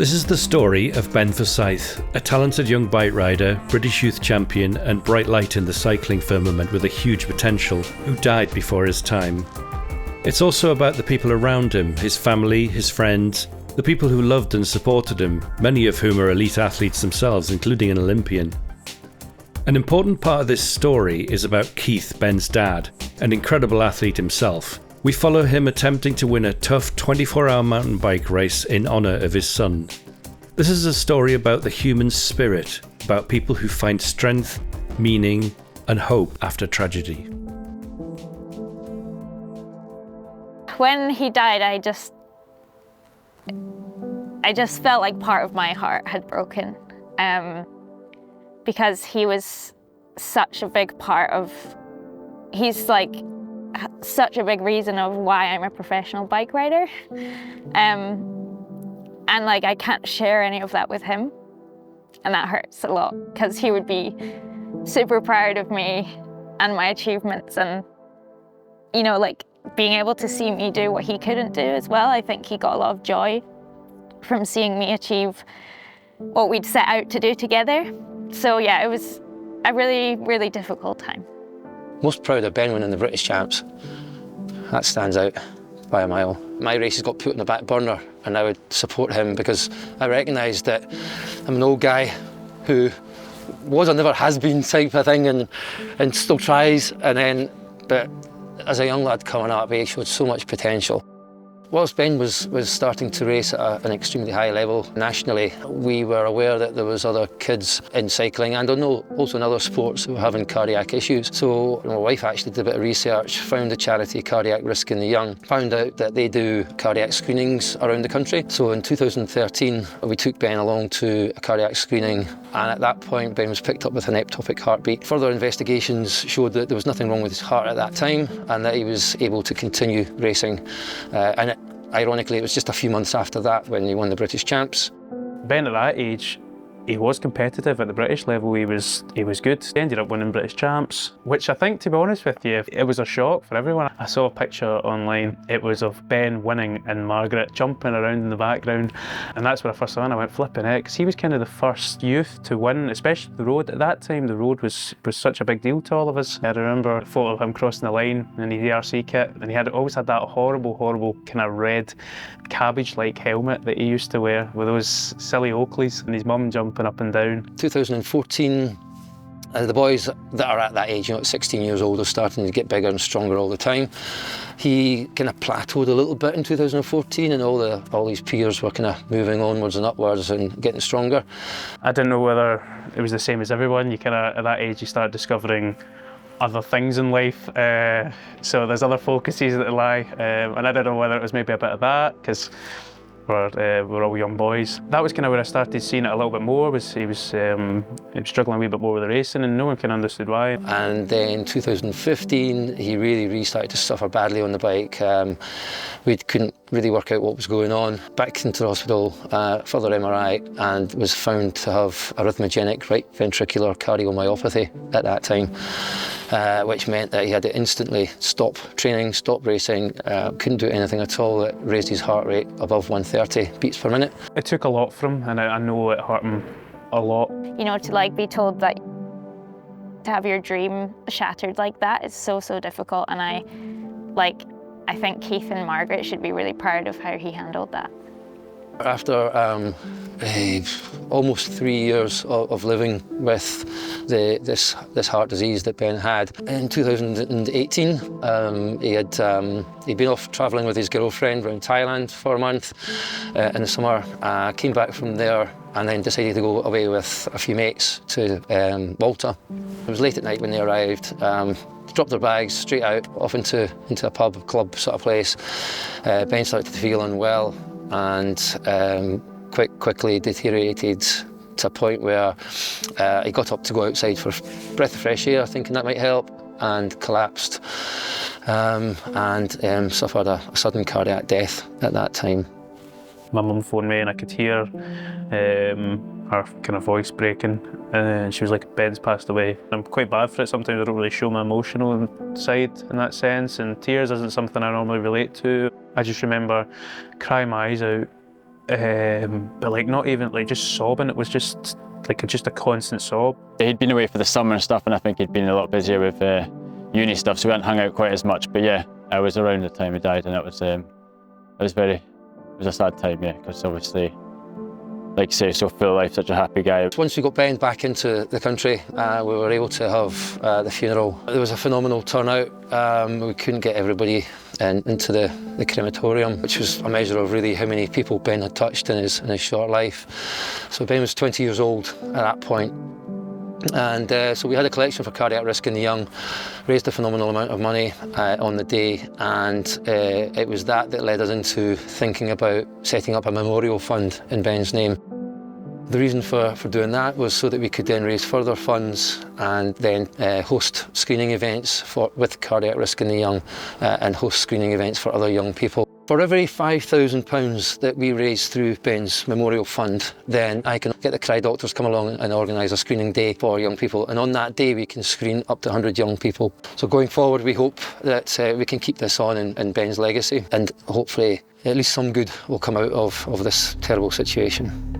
This is the story of Ben Forsyth, a talented young bike rider, British youth champion and bright light in the cycling firmament with a huge potential, who died before his time. It's also about the people around him, his family, his friends, the people who loved and supported him, many of whom are elite athletes themselves, including an Olympian. An important part of this story is about Keith, Ben's dad, an incredible athlete himself. We follow him attempting to win a tough 24-hour mountain bike race in honour of his son. This is a story about the human spirit, about people who find strength, meaning, and hope after tragedy. When he died, I just felt like part of my heart had broken, because he was such a big part of, he's like such a big reason of why I'm a professional bike rider. And like I can't share any of that with him. And that hurts a lot because he would be super proud of me and my achievements, and you know, like being able to see me do what he couldn't do as well. I think he got a lot of joy from seeing me achieve what we'd set out to do together. So yeah, it was a really, really difficult time. Most proud of Ben winning the British Champs. That stands out by a mile. My races got put on the back burner and I would support him because I recognised that I'm an old guy who was or never has been type of thing and still tries, but as a young lad coming up, he showed so much potential. Whilst Ben was starting to race at an extremely high level nationally, we were aware that there was other kids in cycling and also in other sports who were having cardiac issues. So my wife actually did a bit of research, found the charity Cardiac Risk in the Young, found out that they do cardiac screenings around the country. So in 2013, we took Ben along to a cardiac screening, and at that point Ben was picked up with an ectopic heartbeat. Further investigations showed that there was nothing wrong with his heart at that time and that he was able to continue racing. Ironically, it was just a few months after that when he won the British Champs. Ben at that age, he was competitive at the British level. He was good. He ended up winning British Champs, which I think, to be honest with you, it was a shock for everyone. I saw a picture online. It was of Ben winning and Margaret jumping around in the background, and that's when I first saw him. I went flipping heck, because he was kind of the first youth to win, especially the road at that time. The road was such a big deal to all of us. I remember a photo of him crossing the line in his ERC kit, and he always had that horrible kind of red cabbage-like helmet that he used to wear with those silly Oakleys, and his mum jumping up and down. 2014, the boys that are at that age, you know, at 16 years old, are starting to get bigger and stronger all the time. He kind of plateaued a little bit in 2014, and all these peers were kind of moving onwards and upwards and getting stronger. I didn't know whether it was the same as everyone. You kind of, at that age, you start discovering other things in life, so there's other focuses that lie, and I don't know whether it was maybe a bit of that, because we're all young boys. That was kind of where I started seeing it a little bit more. He was struggling a wee bit more with the racing, and no one kind of understood why. And then 2015, he really started to suffer badly on the bike. We couldn't really work out what was going on. Back into the hospital, further MRI, and was found to have arrhythmogenic right ventricular cardiomyopathy at that time, which meant that he had to instantly stop training, stop racing, couldn't do anything at all that raised his heart rate above 130 beats per minute. It took a lot from him, and I know it hurt him a lot. You know, to like be told that to have your dream shattered like that is so difficult, and I think Keith and Margaret should be really proud of how he handled that. After almost 3 years of living with this heart disease that Ben had, in 2018 he'd been off travelling with his girlfriend around Thailand for a month in the summer, came back from there and then decided to go away with a few mates to Malta. It was late at night when they arrived. Dropped their bags straight out, off into a pub, club sort of place. Ben started to feel unwell and quickly deteriorated to a point where he got up to go outside for a breath of fresh air, thinking that might help, and collapsed and suffered a sudden cardiac death at that time. My mum phoned me and I could hear her kind of voice breaking, and she was like, "Ben's passed away." I'm quite bad for it. Sometimes I don't really show my emotional side in that sense, and tears isn't something I normally relate to. I just remember crying my eyes out but like not even like just sobbing. It was just like just a constant sob. He'd been away for the summer and stuff, and I think he'd been a lot busier with uni stuff, so we hadn't hung out quite as much. But yeah, I was around the time he died, and it was a sad time, yeah, because obviously, like you say, so full of life, such a happy guy. Once we got Ben back into the country, we were able to have the funeral. There was a phenomenal turnout. We couldn't get everybody into the crematorium, which was a measure of really how many people Ben had touched in his short life. So Ben was 20 years old at that point. And so we had a collection for cardiac risk in the young, raised a phenomenal amount of money on the day, and it was that led us into thinking about setting up a memorial fund in Ben's name. The reason for doing that was so that we could then raise further funds and then host screening events with cardiac risk in the young and host screening events for other young people. For every £5,000 that we raise through Ben's Memorial Fund, then I can get the Cry doctors come along and organise a screening day for young people. And on that day, we can screen up to 100 young people. So going forward, we hope that we can keep this on in Ben's legacy, and hopefully at least some good will come out of this terrible situation.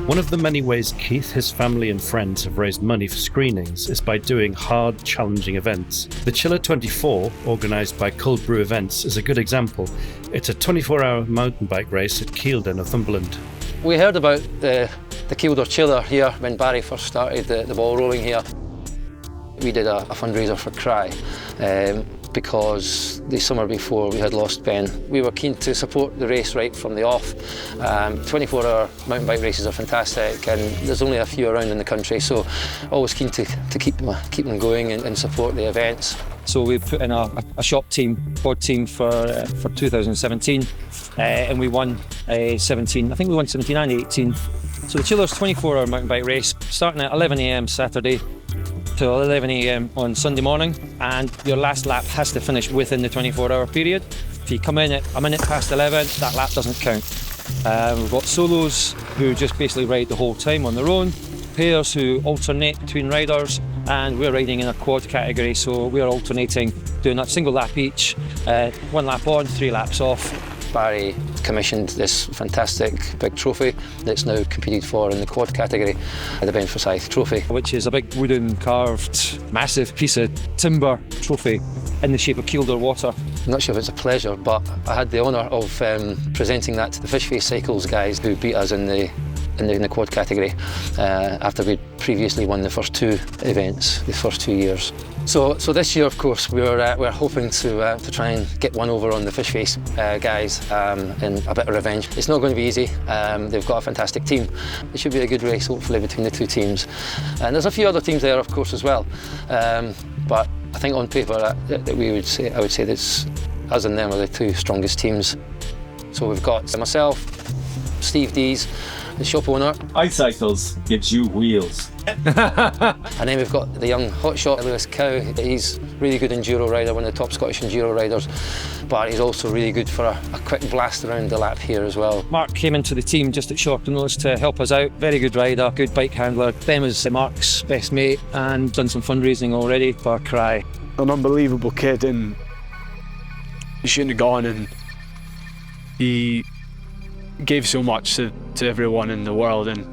One of the many ways Keith, his family and friends have raised money for screenings is by doing hard, challenging events. The Chiller 24, organised by Cold Brew Events, is a good example. It's a 24-hour mountain bike race at Kielder, Northumberland. We heard about the Kielder Chiller here when Barry first started the ball rolling here. We did a fundraiser for Cry because the summer before we had lost Ben. We were keen to support the race right from the off. 24-hour mountain bike races are fantastic, and there's only a few around in the country, so always keen to keep them going and support the events. So we put in a ShAFF team, board team for 2017, and we won 17. I think we won 17 and 18. So the Chiller's 24-hour mountain bike race, starting at 11 AM Saturday to 11 AM on Sunday morning, and your last lap has to finish within the 24-hour period. If you come in at a minute past 11, that lap doesn't count. We've got solos who just basically ride the whole time on their own, pairs who alternate between riders, and we're riding in a quad category, so we're alternating, doing a single lap each, 1 lap on, 3 laps off. Barry commissioned this fantastic big trophy that's now competed for in the quad category, the Ben Forsyth Trophy. Which is a big wooden carved, massive piece of timber trophy in the shape of Kielder water. I'm not sure if it's a pleasure, but I had the honour of presenting that to the Fishface Cycles guys who beat us in the quad category after we'd previously won the first 2 events, the first 2 years. So this year, of course, we're hoping to try and get one over on the Fishface guys in a bit of revenge. It's not going to be easy. They've got a fantastic team. It should be a good race, hopefully, between the 2 teams. And there's a few other teams there, of course, as well. But I think on paper, I would say that us and them are the 2 strongest teams. So we've got myself, Steve Dees, the shop owner. iCycles gives you wheels. And then we've got the young hotshot, Lewis Cow. He's really good enduro rider, one of the top Scottish enduro riders, but he's also really good for a quick blast around the lap here as well. Mark came into the team just at short notice to help us out. Very good rider, good bike handler. Ben was Mark's best mate and done some fundraising already for Cry. An unbelievable kid, and he shouldn't have gone, and he gave so much to everyone in the world, and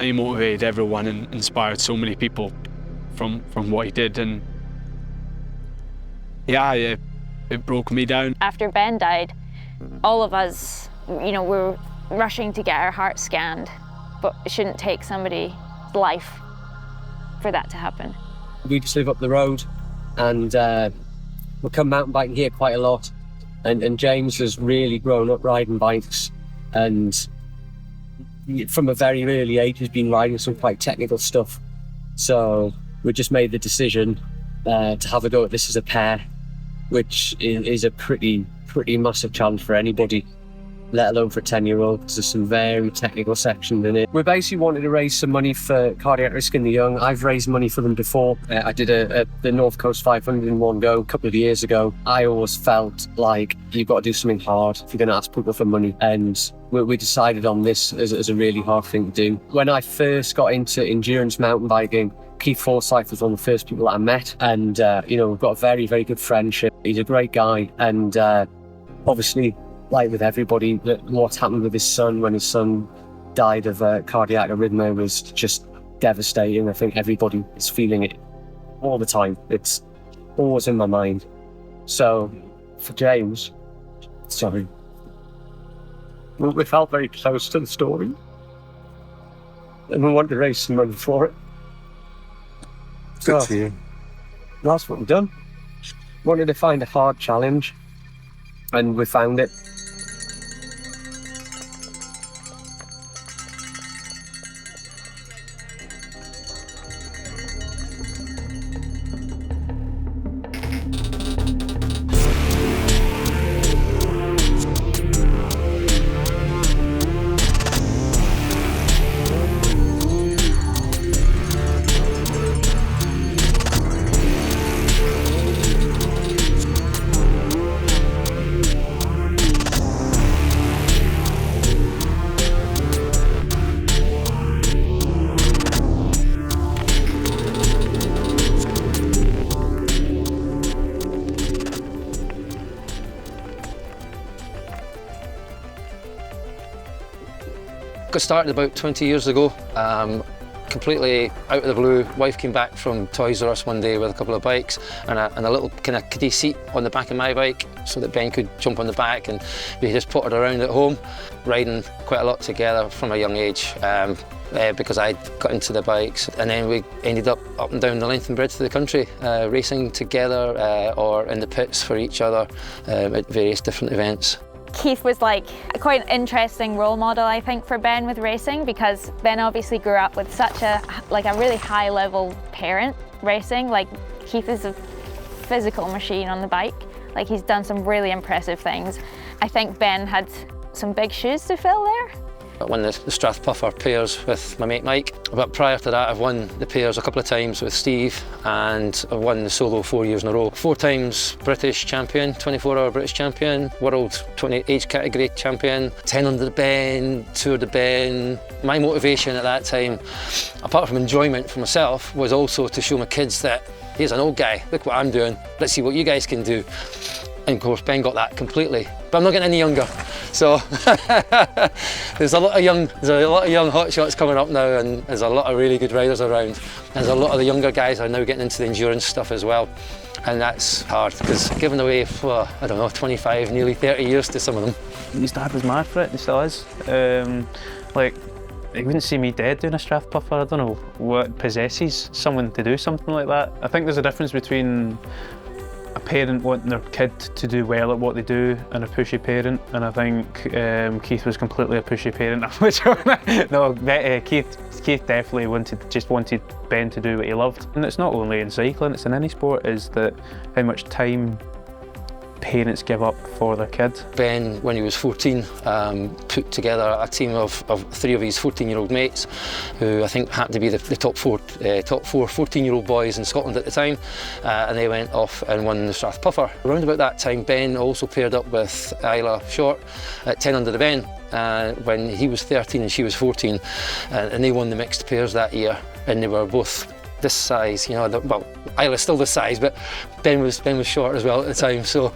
he motivated everyone and inspired so many people from what he did, and yeah, it broke me down. After Ben died, all of us, we were rushing to get our hearts scanned, but it shouldn't take somebody's life for that to happen. We just live up the road, and we come mountain biking here quite a lot. And James has really grown up riding bikes, and from a very early age has been riding some quite technical stuff. So we just made the decision to have a go at this as a pair, which is a pretty massive challenge for anybody. let alone for a 10-year-old, because there's some very technical sections in it. We basically wanted to raise some money for cardiac risk in the young. I've raised money for them before. I did the North Coast 500 in one go a couple of years ago. I always felt like you've got to do something hard if you're going to ask people for money, and we decided on this as a really hard thing to do. When I first got into endurance mountain biking, Keith Forsyth was one of the first people that I met, and we've got a very, very good friendship. He's a great guy, and obviously, like with everybody, what's happened with his son when his son died of cardiac arrhythmia was just devastating. I think everybody is feeling it all the time. It's always in my mind. So for James, we felt very close to the story, and we wanted to raise some money for it. Good to you. That's what we've done. Wanted to find a hard challenge, and we found it. Got started about 20 years ago, completely out of the blue. Wife came back from Toys R Us one day with a couple of bikes and a little kind of kiddie seat on the back of my bike so that Ben could jump on the back, and we just pottered around at home, riding quite a lot together from a young age. Because I got into the bikes, and then we ended up and down the length and breadth of the country, racing together or in the pits for each other at various different events. Keith was like quite an interesting role model, I think, for Ben with racing, because Ben obviously grew up with such a really high level parent racing. Like, Keith is a physical machine on the bike. Like, he's done some really impressive things. I think Ben had some big shoes to fill there. I won the ShAFF pairs with my mate Mike, but prior to that I've won the pairs a couple of times with Steve, and I've won the solo 4 years in a row. 4 times British champion, 24-hour British champion, world 20 age category champion, 10 under the Ben, Tour de Ben. My motivation at that time, apart from enjoyment for myself, was also to show my kids that here's an old guy, look what I'm doing, let's see what you guys can do. And of course Ben got that completely, but I'm not getting any younger. So there's a lot of young hotshots coming up now, and there's a lot of really good riders around. There's a lot of the younger guys are now getting into the endurance stuff as well, and that's hard because giving away for, I don't know, 25, nearly 30 years to some of them. His dad was mad for it, he still is. Like, you wouldn't see me dead doing a ShAFF puffer. I don't know what possesses someone to do something like that. I think there's a difference between a parent wanting their kid to do well at what they do and a pushy parent, and I think Keith was completely a pushy parent. No, Keith definitely wanted Ben to do what he loved. And it's not only in cycling, it's in any sport, is that how much time parents give up for their kid. Ben, when he was 14, put together a team of 3 of his 14-year-old mates, who I think happened to be the top four 14-year-old boys in Scotland at the time, and they went off and won the ShAFF puffer. Around about that time, Ben also paired up with Isla Short at 10 under the Ben when he was 13 and she was 14, and they won the mixed pairs that year, and they were both this size, you know. Well, Isla's still this size, but Ben was short as well at the time. So,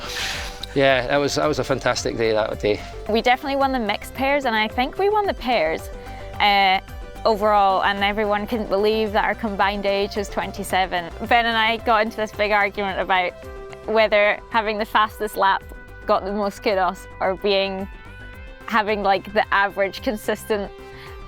yeah, that was a fantastic day that day. We definitely won the mixed pairs, and I think we won the pairs overall. And everyone couldn't believe that our combined age was 27. Ben and I got into this big argument about whether having the fastest lap got the most kudos, or having like the average consistent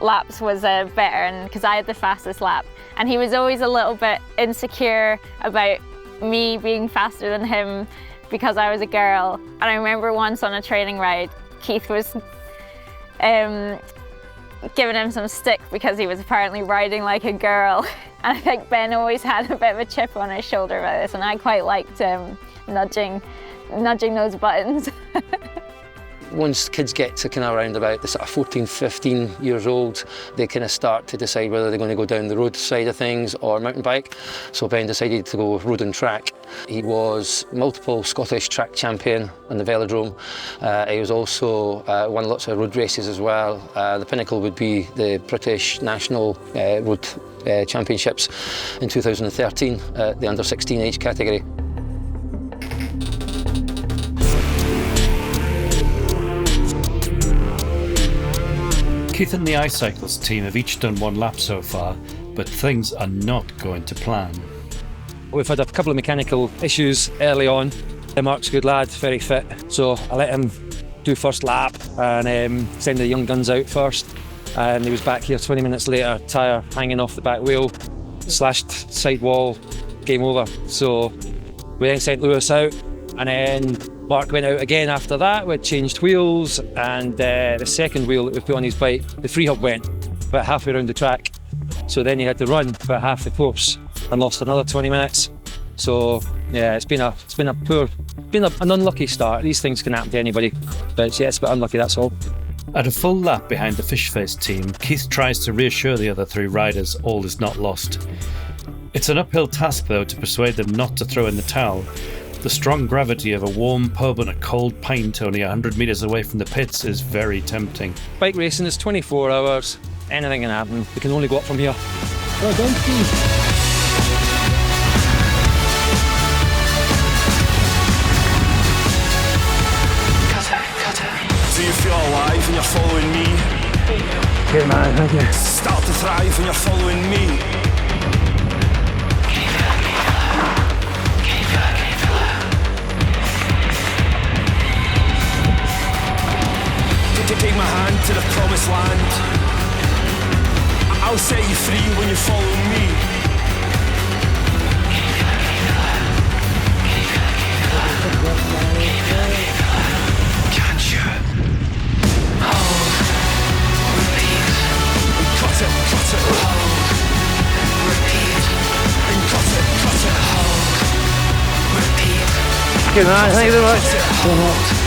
laps was better, and because I had the fastest lap, and he was always a little bit insecure about me being faster than him because I was a girl. And I remember once on a training ride, Keith was giving him some stick because he was apparently riding like a girl, and I think Ben always had a bit of a chip on his shoulder about this, and I quite liked nudging those buttons. Once kids get to kind of around about the sort of 14, 15 years old, they kind of start to decide whether they're going to go down the road side of things or mountain bike. So Ben decided to go road and track. He was multiple Scottish track champion on the velodrome. He was also won lots of road races as well. The pinnacle would be the British National Road Championships in 2013 at the under 16 age category. Keith and the iCyclist team have each done one lap so far, but things are not going to plan. We've had a couple of mechanical issues early on. Mark's a good lad, very fit, so I let him do first lap and send the young guns out first. And he was back here 20 minutes later, tyre hanging off the back wheel, slashed side wall, game over. So we then sent Lewis out, and then Mark went out again after that. We changed wheels, and the second wheel that we put on his bike, the free hub went about halfway around the track. So then he had to run about half the course and lost another 20 minutes. So yeah, it's been an unlucky start. These things can happen to anybody, but yeah, it's a bit unlucky, that's all. At a full lap behind the Fishface team, Keith tries to reassure the other three riders all is not lost. It's an uphill task though to persuade them not to throw in the towel. The strong gravity of a warm pub and a cold pint only 100 metres away from the pits is very tempting. Bike racing is 24 hours, anything can happen. We can only go up from here. Well done, Keith. Do you feel alive when you're following me? Okay, man, thank you. Start to thrive when you're following me. Take my hand to the promised land. I'll set you free when you follow me. Can't you? Hold. Repeat. And cut it. Hold. Repeat. And cut it. Hold. Repeat. Good man, thank you very much. Hold.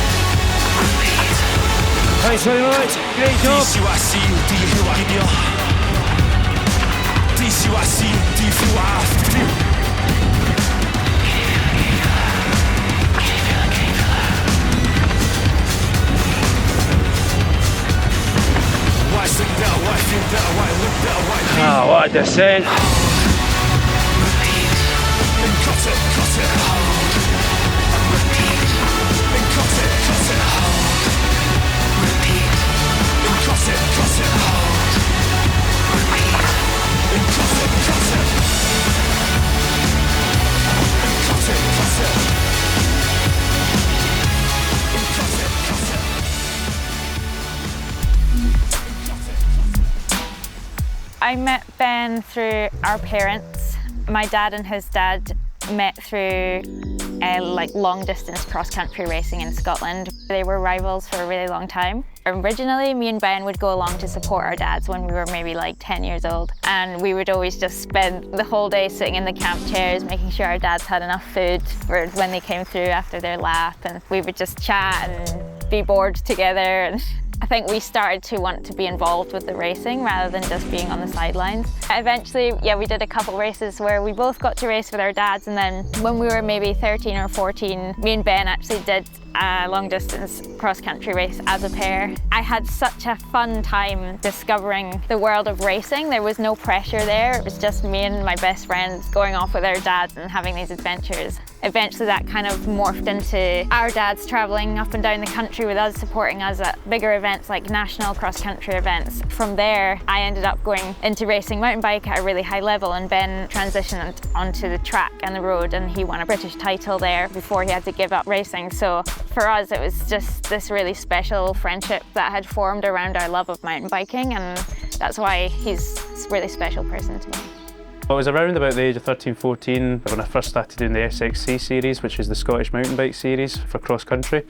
Thanks very much, great job. Do you see what I feel? Do you see what I see? Do you feel what I feel? Why look better, why feel better, why look better, why feel? Oh, what a descent. Repeat. And cut it. Hold. Repeat. And cut it. Hold. Repeat. And cut it. Hold. Repeat. And cut it. And cut it. And cut it. I met Ben through our parents. My dad and his dad met through long distance cross country racing in Scotland. They were rivals for a really long time. Originally, me and Ben would go along to support our dads when we were maybe like 10 years old. And we would always just spend the whole day sitting in the camp chairs, making sure our dads had enough food for when they came through after their lap. And we would just chat and be bored together. And I think we started to want to be involved with the racing rather than just being on the sidelines. Eventually, yeah, we did a couple races where we both got to race with our dads, and then when we were maybe 13 or 14, me and Ben actually did a long distance cross country race as a pair. I had such a fun time discovering the world of racing. There was no pressure there. It was just me and my best friends going off with our dads and having these adventures. Eventually that kind of morphed into our dads travelling up and down the country with us, supporting us at bigger events like national cross-country events. From there, I ended up going into racing mountain bike at a really high level, and Ben transitioned onto the track and the road, and he won a British title there before he had to give up racing. So for us, it was just this really special friendship that had formed around our love of mountain biking, and that's why he's a really special person to me. I was around about the age of 13, 14 when I first started doing the SXC series, which is the Scottish mountain bike series for cross country.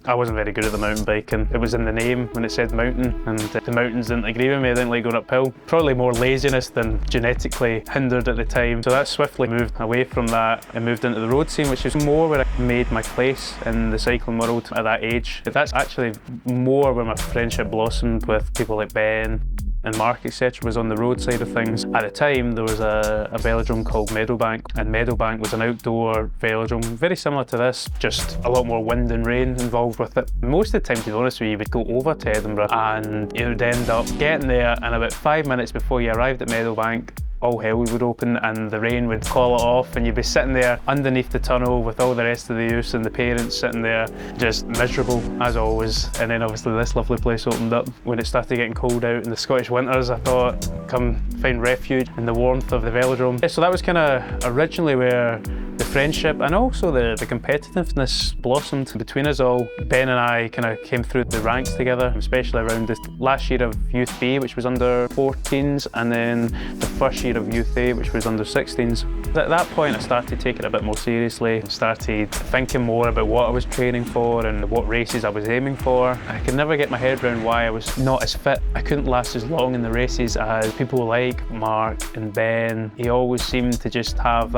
I wasn't very good at the mountain biking. It was in the name when it said mountain, and the mountains didn't agree with me. I didn't like going uphill. Probably more laziness than genetically hindered at the time. So that swiftly moved away from that and moved into the road scene, which is more where I made my place in the cycling world at that age. That's actually more where my friendship blossomed with people like Ben and Mark, etc., was on the road side of things. At the time, there was a velodrome called Meadowbank, and Meadowbank was an outdoor velodrome, very similar to this, just a lot more wind and rain involved with it. Most of the time, to be honest with you, you would go over to Edinburgh and you would end up getting there, and about 5 minutes before you arrived at Meadowbank, all hell would open and the rain would call it off, and you'd be sitting there underneath the tunnel with all the rest of the youths and the parents sitting there just miserable as always. And then obviously this lovely place opened up when it started getting cold out in the Scottish winters. I thought, come find refuge in the warmth of the velodrome. So that was kind of originally where the friendship and also the competitiveness blossomed between us all. Ben and I kind of came through the ranks together, especially around the last year of Youth B, which was under 14s, and then the first year of Youth A, which was under 16s. At that point I started taking it a bit more seriously, started thinking more about what I was training for and what races I was aiming for. I could never get my head around why I was not as fit. I couldn't last as long in the races as people like Mark and Ben. He always seemed to just have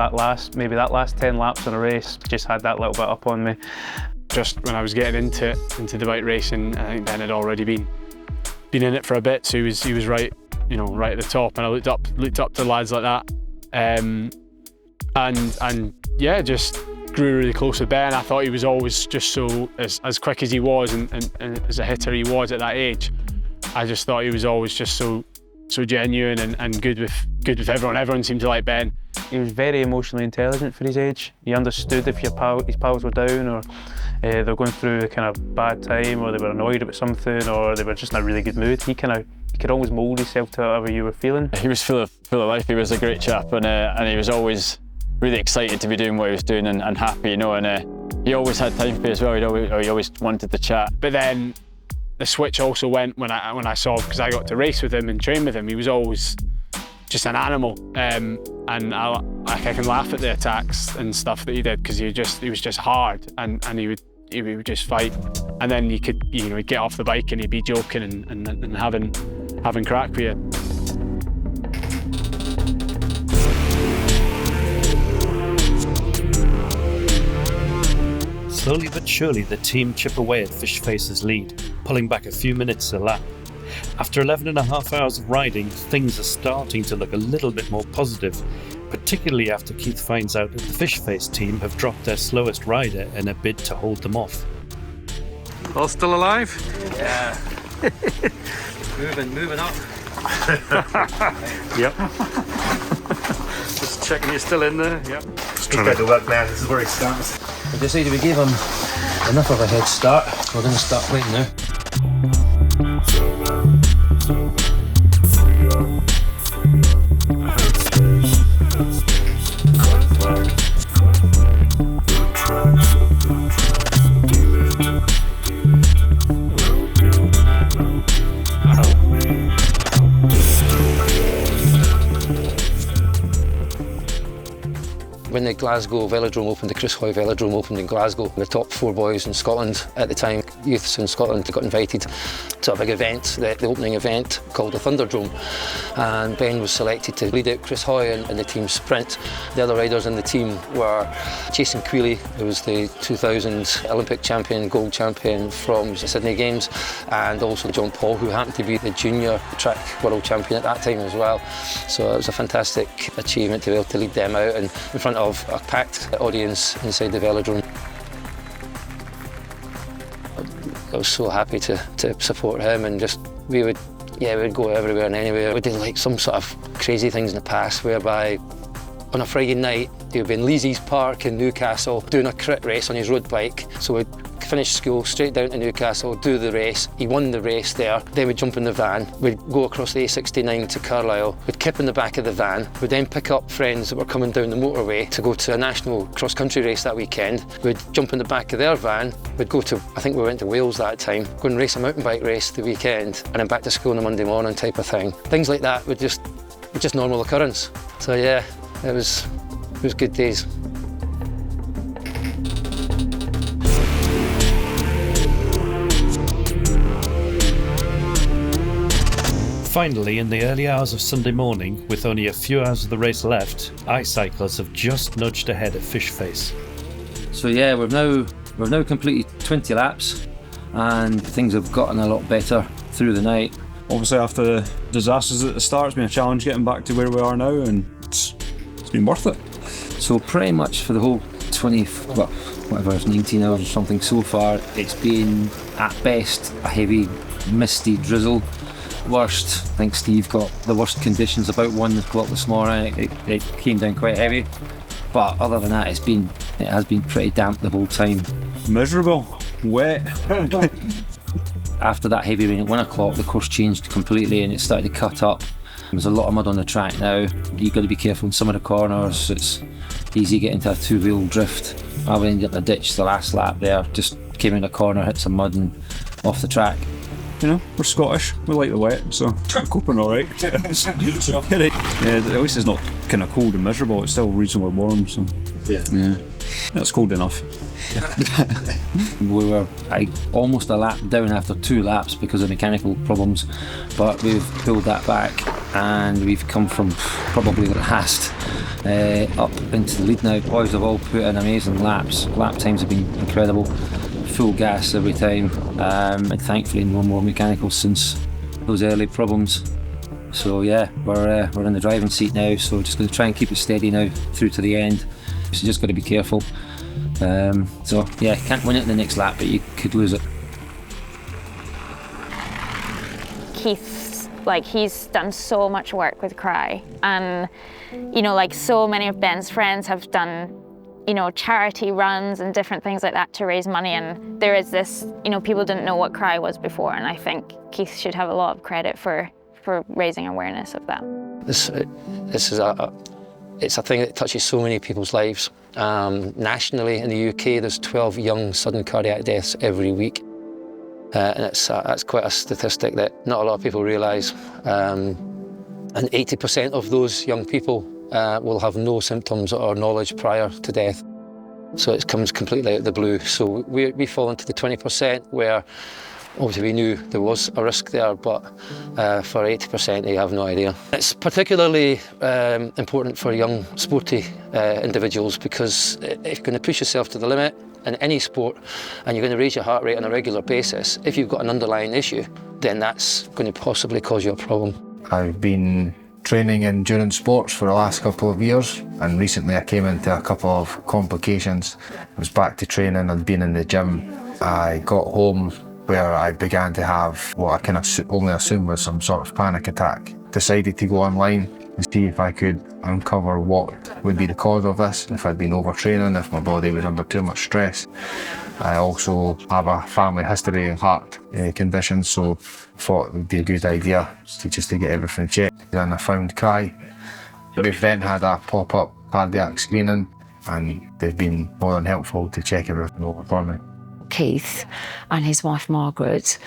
maybe that last 10 laps in a race, just had that little bit up on me. Just when I was getting into the bike racing, I think Ben had already been in it for a bit, so he was right, right at the top, and I looked up to lads like that, and yeah, just grew really close with Ben. I thought he was always just so as quick as he was and as a hitter he was at that age. I just thought he was always just so genuine and good with everyone. Everyone seemed to like Ben. He was very emotionally intelligent for his age. He understood if his pals were down, or they were going through a kind of bad time, or they were annoyed about something, or they were just in a really good mood. He could always mould himself to whatever you were feeling. He was full of life. He was a great chap, and he was always really excited to be doing what he was doing and happy, and he always had time for me as well. He always wanted to chat. But then the switch also went when I saw, because I got to race with him and train with him. He was always just an animal, and I can laugh at the attacks and stuff that he did, because he was just hard, and he would just fight, and then he'd get off the bike and he'd be joking and having crack with you. Slowly but surely the team chip away at Fishface's lead, pulling back a few minutes a lap. After 11.5 hours of riding, things are starting to look a little bit more positive, particularly after Keith finds out that the Fishface team have dropped their slowest rider in a bid to hold them off. All still alive? Yeah. moving up. Yep. Just checking you're still in there. Yep. Just trying to work now. This is where it starts. We decided we gave him enough of a head start. We're going to start playing now. When the Glasgow Velodrome opened, the Chris Hoy Velodrome opened in Glasgow, the top 4 boys in Scotland at the time, youths in Scotland, got invited to a big event, the opening event called the Thunderdrome, and Ben was selected to lead out Chris Hoy in the team sprint. The other riders in the team were Jason Queally, who was the 2000 Olympic champion, gold champion from the Sydney Games, and also John Paul, who happened to be the junior track world champion at that time as well. So it was a fantastic achievement to be able to lead them out and in front of a packed audience inside the velodrome. I was so happy to support him, and just we would go everywhere and anywhere. We did like some sort of crazy things in the past, whereby on a Friday night he would be in Leazy's Park in Newcastle doing a crit race on his road bike. So we'd finish school, straight down to Newcastle, do the race. He won the race there. Then we'd jump in the van. We'd go across the A69 to Carlisle. We'd kip in the back of the van. We'd then pick up friends that were coming down the motorway to go to a national cross-country race that weekend. We'd jump in the back of their van. We'd go to, I think we went to Wales that time, go and race a mountain bike race the weekend, and then back to school on a Monday morning type of thing. Things like that would just just normal occurrence. So yeah, it was good days. Finally, in the early hours of Sunday morning, with only a few hours of the race left, iCyclists have just nudged ahead at Fishface. So yeah, we've now completed 20 laps, and things have gotten a lot better through the night. Obviously, after the disasters at the start, it's been a challenge getting back to where we are now, and it's been worth it. So pretty much for the whole 19 hours or something so far, it's been at best a heavy, misty drizzle. Worst, I think Steve got the worst conditions about 1 o'clock this morning. It came down quite heavy, but other than that, it has been pretty damp the whole time. Miserable, wet. After that heavy rain at 1 o'clock, the course changed completely and it started to cut up. There's a lot of mud on the track now. You've got to be careful in some of the corners. It's easy to get into a two-wheel drift. I went into the ditch the last lap there, just came in a corner, hit some mud and off the track. You know, we're Scottish, we like the wet, so we're coping alright. Yeah, at least it's not kind of cold and miserable, it's still reasonably warm, so yeah. That's cold enough. We were almost a lap down after 2 laps because of mechanical problems, but we've pulled that back and we've come from probably the last up into the lead now. Boys have all put in amazing laps. Lap times have been incredible. Full gas every time, and thankfully no more mechanicals since those early problems. So yeah, we're in the driving seat now, so just going to try and keep it steady now through to the end. So just got to be careful. So yeah, can't win it in the next lap, but you could lose it. Keith's, he's done so much work with Cry, and so many of Ben's friends have done charity runs and different things like that to raise money, and there is this, people didn't know what Cry was before, and I think Keith should have a lot of credit for raising awareness of that. This is it's a thing that touches so many people's lives. Nationally in the UK, there's 12 young sudden cardiac deaths every week, and that's quite a statistic that not a lot of people realise. And 80% of those young people will have no symptoms or knowledge prior to death. So it comes completely out of the blue. So we fall into the 20% where obviously we knew there was a risk there, but for 80% they have no idea. It's particularly important for young sporty individuals, because if you're going to push yourself to the limit in any sport and you're going to raise your heart rate on a regular basis, if you've got an underlying issue, then that's going to possibly cause you a problem. I've been training in endurance sports for the last couple of years, and recently I came into a couple of complications. I was back to training and being in the gym. I got home where I began to have what I can only assume was some sort of panic attack. Decided to go online and see if I could uncover what would be the cause of this, if I'd been overtraining, if my body was under too much stress. I also have a family history of heart conditions, so I thought it would be a good idea to get everything checked. And I found Cry. We've then had a pop-up cardiac screening, and they've been more than helpful to check everything over for me. Keith and his wife Margaret,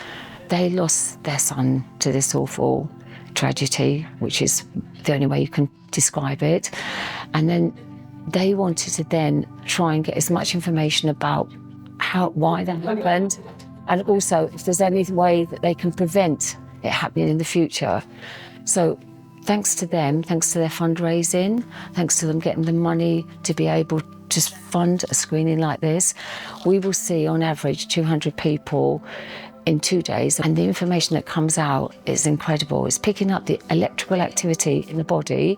they lost their son to this awful tragedy, which is the only way you can describe it. And then they wanted to then try and get as much information about why that happened, and also if there's any way that they can prevent it happening in the future. So thanks to them, thanks to their fundraising, thanks to them getting the money to be able to fund a screening like this, we will see on average 200 people in 2 days, and the information that comes out is incredible. It's picking up the electrical activity in the body.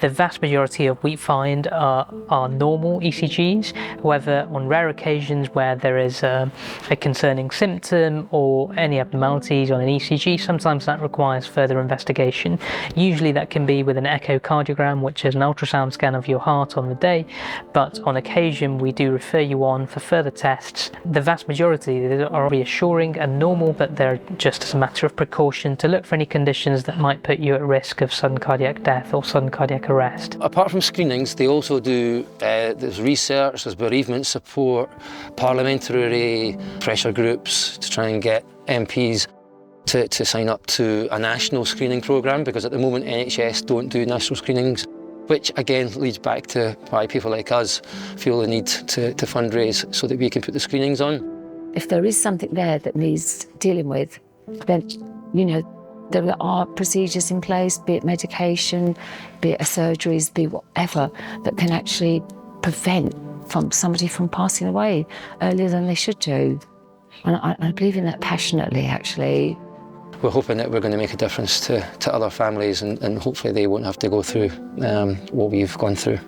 The vast majority of we find are normal ECGs. However, on rare occasions where there is a concerning symptom or any abnormalities on an ECG, sometimes that requires further investigation. Usually that can be with an echocardiogram, which is an ultrasound scan of your heart on the day, but on occasion we do refer you on for further tests. The vast majority are reassuring and normal, but they're just as a matter of precaution to look for any conditions that might put you at risk of sudden cardiac death or sudden cardiac arrest. Apart from screenings, they also do there's research, there's bereavement support, parliamentary pressure groups to try and get MPs to sign up to a national screening programme, because at the moment NHS don't do national screenings, which again leads back to why people like us feel the need to fundraise so that we can put the screenings on. If there is something there that needs dealing with, then, you know, there are procedures in place, be it medication, be it surgeries, be it whatever, that can actually prevent somebody from passing away earlier than they should do. And I believe in that passionately, actually. We're hoping that we're going to make a difference to other families, and hopefully they won't have to go through what we've gone through.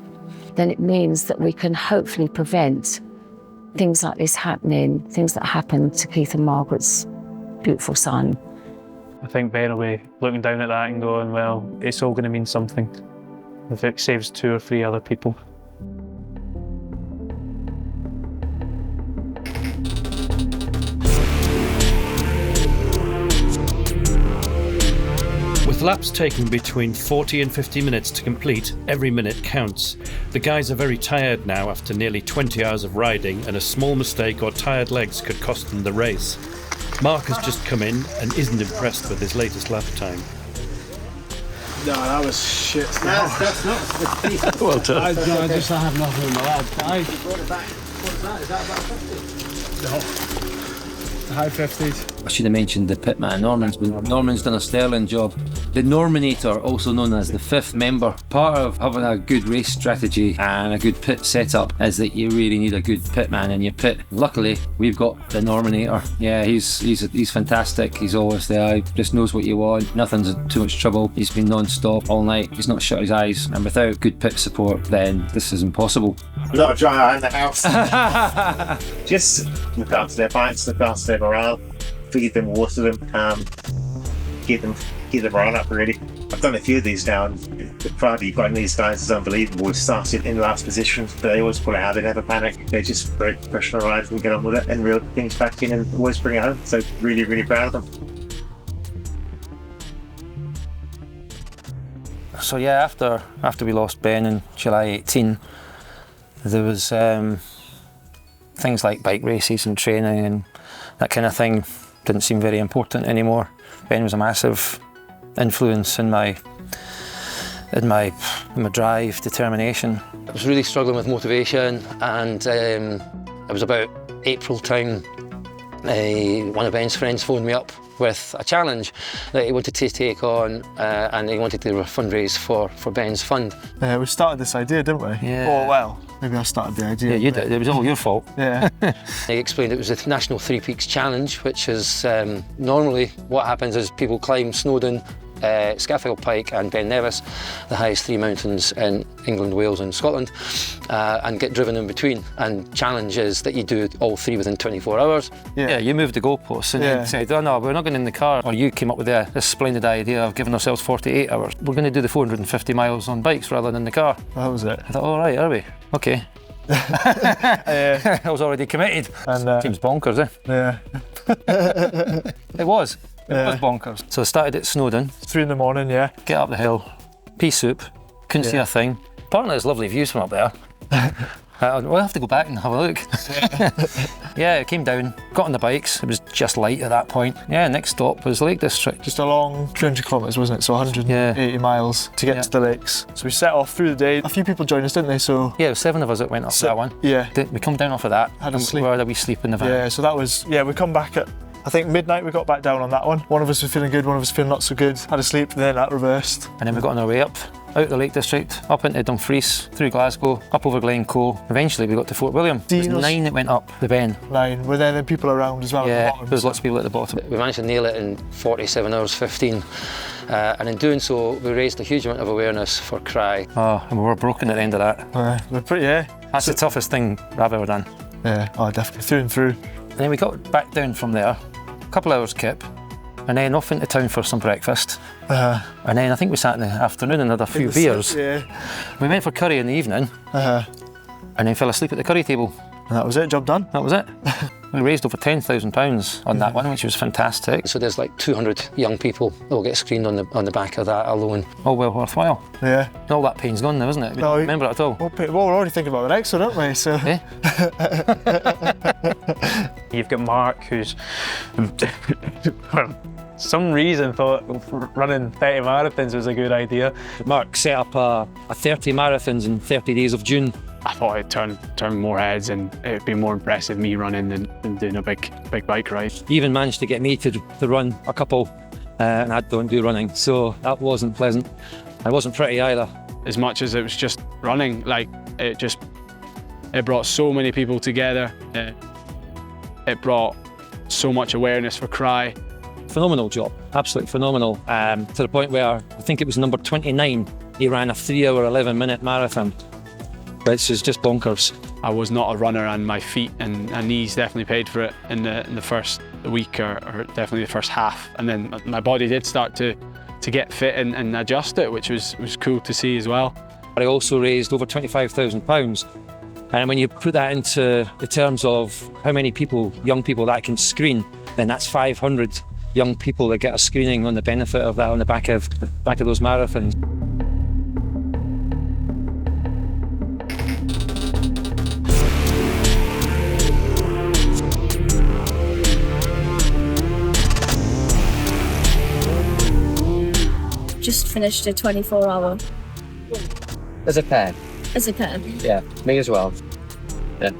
Then it means that we can hopefully prevent things like this happening, things that happened to Keith and Margaret's beautiful son. I think Ben will be looking down at that and going, well, it's all going to mean something if it saves 2 or 3 other people. With laps taking between 40 and 50 minutes to complete, every minute counts. The guys are very tired now after nearly 20 hours of riding, and a small mistake or tired legs could cost them the race. Mark has just come in and isn't impressed with his latest lap time. No, that was shit. That's not. Well done. I have nothing in my lab. You brought it back. What is that? Is that about 50? No. High 50s. I should have mentioned the pitman, Norman's done a sterling job. The Nominator, also known as the 5th member, part of having a good race strategy and a good pit setup is that you really need a good pitman in your pit. Luckily, we've got the Nominator. Yeah, he's fantastic. He's always there. He just knows what you want. Nothing's too much trouble. He's been non-stop all night. He's not shut his eyes. And without good pit support, then this is impossible. A lot of dry eye in the house. Just look after their bikes, look after their morale, feed them, water them, keep them morale up, really. I've done a few of these now, and the pride you've got in these guys is unbelievable. We started in the last position, but they always pull it out, they never panic. They're just very professional riders and get on with it and reel things back in and always bring it home. So really, really proud of them. So yeah, after we lost Ben in July 18, there was things like bike races and training and that kind of thing didn't seem very important anymore. Ben was a massive influence in my drive, determination. I was really struggling with motivation, and it was about April time. One of Ben's friends phoned me up with a challenge that he wanted to take on, and he wanted to fundraise for Ben's fund. We started this idea, didn't we? Yeah. Oh, well, maybe I started the idea. Yeah, you did. It was all your fault. Yeah. He explained it was the National 3 Peaks Challenge, which is normally what happens is people climb Snowdon, Sheffield Pike and Ben Nevis, the highest 3 mountains in England, Wales and Scotland, and get driven in between. And challenge is that you do all 3 within 24 hours. Yeah, you moved the goalposts and you said, oh no, we're not going in the car. Or you came up with this splendid idea of giving ourselves 48 hours. We're going to do the 450 miles on bikes rather than in the car. That was it. I thought, all right, are we? Okay. I was already committed. And, seems bonkers, eh? Yeah. It was. It was bonkers. So I started at Snowdon. 3 in the morning, yeah. Get up the hill, pea soup, couldn't see a thing. Apparently there's lovely views from up there. We'll have to go back and have a look. Yeah, it came down, got on the bikes, it was just light at that point. Yeah, next stop was Lake District. Just a long 300 kilometres, wasn't it? So 180 miles to get to the lakes. So we set off through the day. A few people joined us, didn't they? So yeah, there were 7 of us that went up that one. Yeah. We come down off of that. Had a sleep. We had a wee sleep in the van. Yeah, so that was, we come back at, I think midnight we got back down on that one. One of us was feeling good, one of us feeling not so good. Had a sleep, then that reversed. And then we got on our way up, out the Lake District, up into Dumfries, through Glasgow, up over Glencoe. Eventually we got to Fort William. There was 9 that went up the Ben. 9. Were there then people around as well? Yeah, at the bottom, there's lots of people at the bottom. We managed to nail it in 47 hours 15. And in doing so, we raised a huge amount of awareness for CRY. Oh, and we were broken at the end of that. We're pretty, That's the toughest thing I've ever done. Yeah, definitely, through and through. And then we got back down from there, a couple hours kip, and then off into town for some breakfast. And then I think we sat in the afternoon and had a few beers. Yeah. We went for curry in the evening, and then fell asleep at the curry table. And that was it, job done. That was it. We raised over £10,000 on that one, which was fantastic. So there's like 200 young people that will get screened on the back of that alone. All well worthwhile. Yeah. All that pain's gone now, isn't it? No, remember it at all? Well, we're already thinking about the next one, aren't we? So. You've got Mark, who's some reason thought running 30 marathons was a good idea. Mark set up a 30 marathons in 30 days of June. I thought it'd turn more heads and it'd be more impressive me running than doing a big bike ride. He even managed to get me to run a couple, and I don't do running, so that wasn't pleasant. It wasn't pretty either. As much as it was just running, like it brought so many people together. It brought so much awareness for Cry. Phenomenal job, absolutely phenomenal. To the point where I think it was number 29, he ran a 3-hour 11-minute marathon. Which is just bonkers. I was not a runner, and my feet and knees definitely paid for it in the first week or definitely the first half. And then my body did start to get fit and adjust it, which was cool to see as well. I also raised over £25,000. And when you put that into the terms of how many people, young people that can screen, then that's 500 young people that get a screening on the benefit of that on the back of those marathons. Just finished a 24-hour. As a pair? As a pair. Yeah, me as well. Yeah.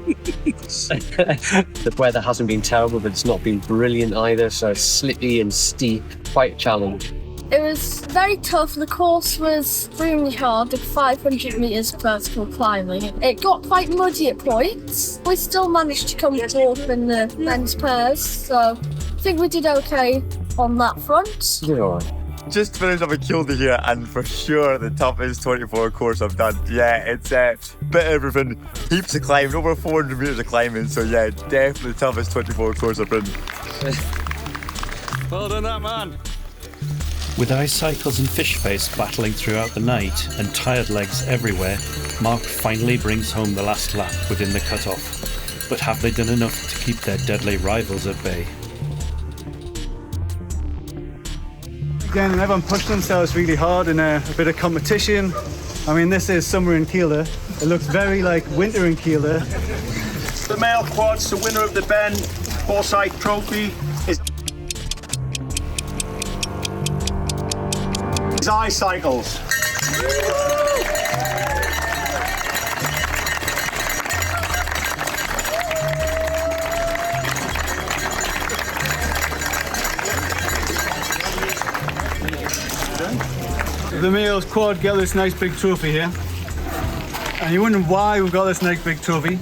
The weather hasn't been terrible, but it's not been brilliant either, so slippy and steep, quite a challenge. It was very tough. The course was extremely hard, the 500 metres vertical climbing. It got quite muddy at points. We still managed to come fourth in the men's pairs, so I think we did okay on that front. You did all right. Just finished up a Kielder here, and for sure the toughest 24 course I've done. Yeah, it's a bit of everything, heaps of climbing, over 400 metres of climbing, so yeah, definitely the toughest 24 course I've been. Well done that, man. With ice cycles and fish face battling throughout the night and tired legs everywhere, Mark finally brings home the last lap within the cut-off. But have they done enough to keep their deadly rivals at bay? Again, everyone pushed themselves really hard in a bit of competition. I mean, this is summer in Kielder. It looks very like winter in Kielder. The male quads, the winner of the Ben Forsyth Trophy is ice cycles. The males quad get this nice big trophy here. And you're wondering why we've got this nice big trophy.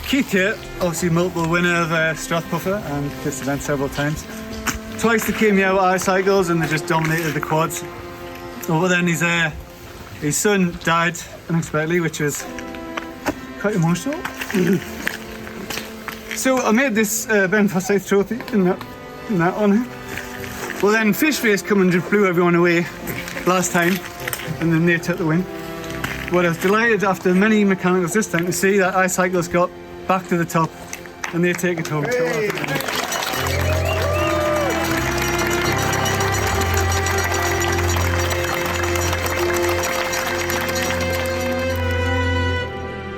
Keith here, obviously multiple winner of ShAFF and this event several times. Twice they came here with ice cycles and they just dominated the quads. But then his son died unexpectedly, which was quite emotional. So I made this Ben Forsyth Trophy in that honour. Well then Fishface come and just blew everyone away last time, and then they took the win. But I was delighted after many mechanicals this time to see that ice cyclists got back to the top and they take it home.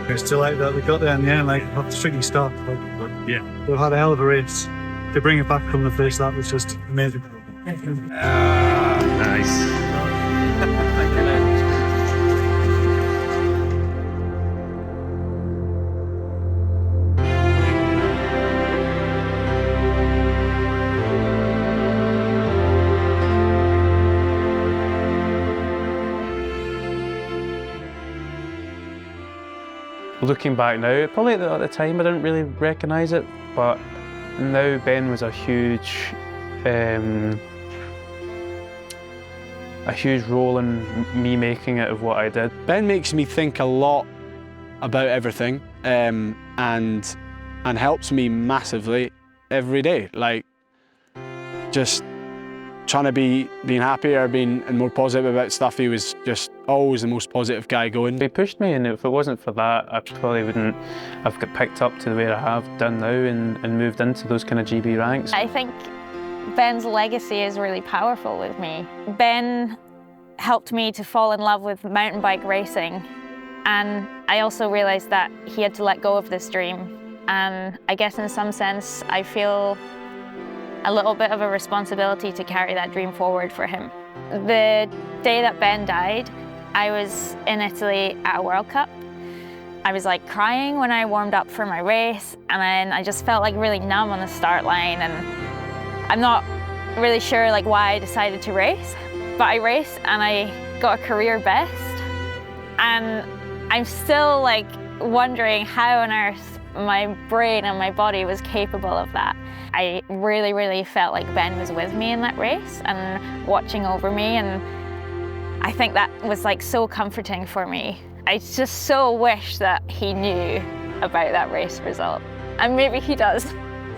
It's delighted that we got there in the end, like after tricky start. But yeah, they've had a hell of a race. To bring it back from the first lap was just amazing. Nice. Looking back now, probably at the time I didn't really recognise it, but now Ben was a huge role in me making it of what I did. Ben makes me think a lot about everything and helps me massively every day. Like just trying to being happier, being more positive about stuff. He was just always the most positive guy going. He pushed me, and if it wasn't for that, I probably wouldn't have got picked up to the way I have done now and moved into those kind of GB ranks. I think Ben's legacy is really powerful with me. Ben helped me to fall in love with mountain bike racing, and I also realised that he had to let go of this dream. And I guess in some sense I feel a little bit of a responsibility to carry that dream forward for him. The day that Ben died, I was in Italy at a World Cup. I was like crying when I warmed up for my race, and then I just felt like really numb on the start line, and I'm not really sure like why I decided to race, but I raced and I got a career best, and I'm still like wondering how on earth my brain and my body was capable of that. I really felt like Ben was with me in that race and watching over me, and I think that was like so comforting for me. I just so wish that he knew about that race result, and maybe he does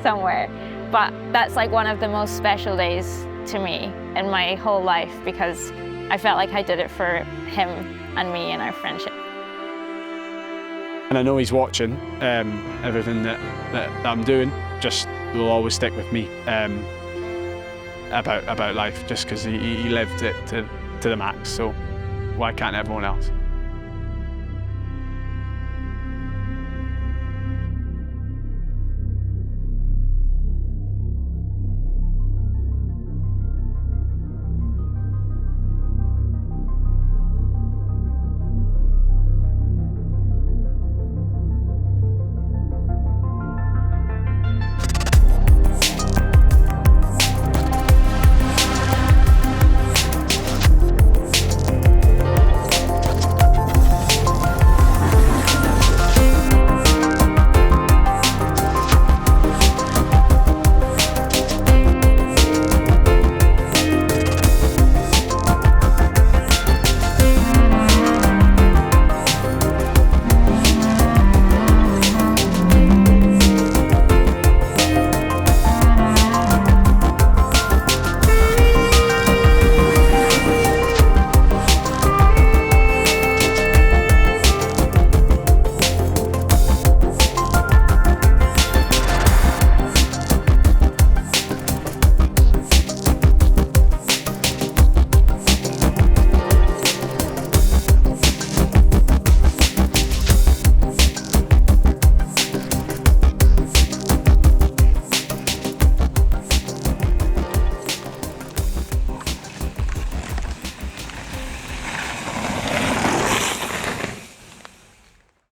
somewhere, but that's like one of the most special days to me in my whole life, because I felt like I did it for him and me and our friendship. And I know he's watching everything that I'm doing. Just will always stick with me about life, just because he lived it to the max. So why can't everyone else?